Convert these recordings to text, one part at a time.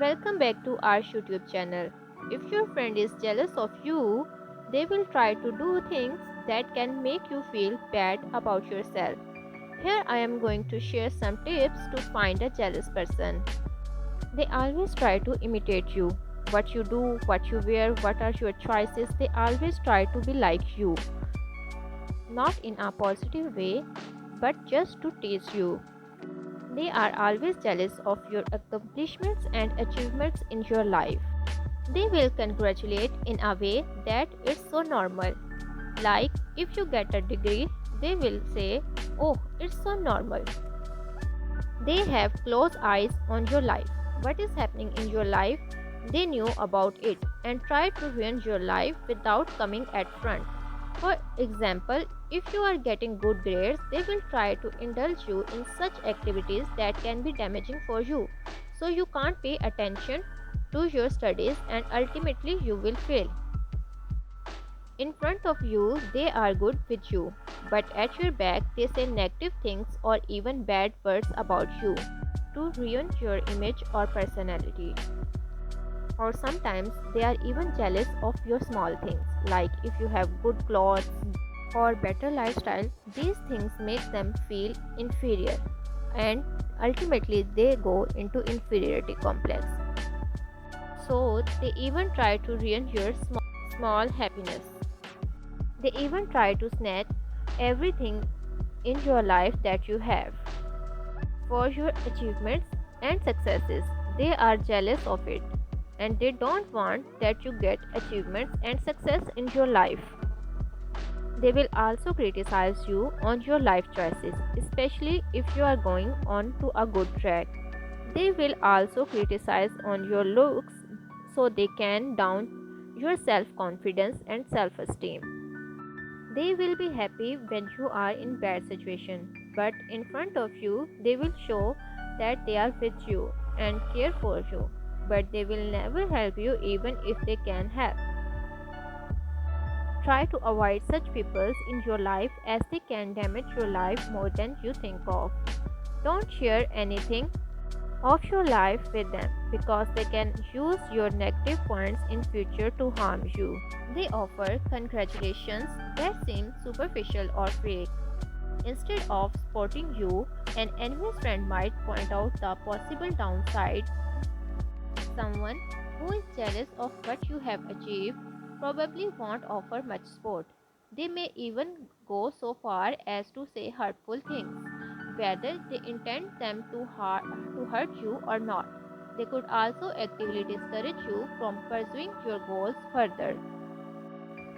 Welcome back to our YouTube channel. If your friend is jealous of you, they will try to do things that can make you feel bad about yourself. Here I am going to share some tips to find a jealous person. They always try to imitate you. What you do, what you wear, what are your choices, they always try to be like you. Not in a positive way, but just to tease you. They are always jealous of your accomplishments and achievements in your life. They will congratulate in a way that it's so normal. Like if you get a degree, they will say, "Oh, it's so normal." They have close eyes on your life. What is happening in your life, they knew about it and try to ruin your life without coming at front. For example, if you are getting good grades, they will try to indulge you in such activities that can be damaging for you. So you can't pay attention to your studies and ultimately you will fail. In front of you, they are good with you, but at your back, they say negative things or even bad words about you to ruin your image or personality. Or sometimes they are even jealous of your small things, like if you have good clothes or better lifestyle. These things make them feel inferior and ultimately they go into inferiority complex. So they even try to ruin your small happiness. They even try to snatch everything in your life that you have. For your achievements and successes, they are jealous of it and they don't want that you get achievements and success in your life. They will also criticize you on your life choices, especially if you are going on to a good track. They will also criticize on your looks so they can down your self-confidence and self-esteem. They will be happy when you are in bad situation, but in front of you they will show that they are with you and care for you, but they will never help you even if they can help. Try to avoid such people in your life as they can damage your life more than you think of. Don't share anything of your life with them because they can use your negative points in future to harm you. They offer congratulations that seem superficial or fake. Instead of supporting you, an envious friend might point out the possible downside. Someone who is jealous of what you have achieved probably won't offer much support. They may even go so far as to say hurtful things, whether they intend them to hurt you or not. They could also actively discourage you from pursuing your goals further.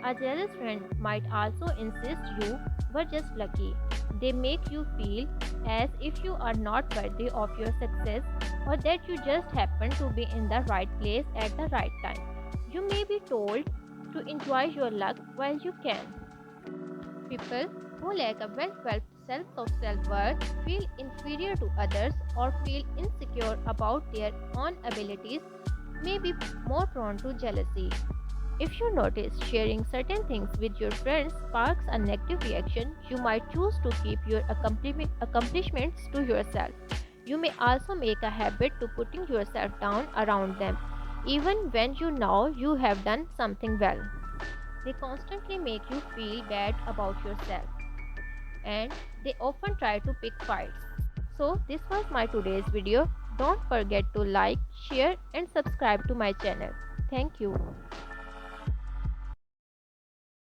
A jealous friend might also insist you were just lucky. They make you feel as if you are not worthy of your success or that you just happen to be in the right place at the right time. You may be told to enjoy your luck while you can. People who lack a well-developed sense of self-worth, feel inferior to others, or feel insecure about their own abilities may be more prone to jealousy. If you notice sharing certain things with your friends sparks a negative reaction, you might choose to keep your accomplishments to yourself. You may also make a habit to putting yourself down around them, even when you know you have done something well. They constantly make you feel bad about yourself and they often try to pick fights. So, this was my today's video. Don't forget to like, share, and subscribe to my channel. Thank you.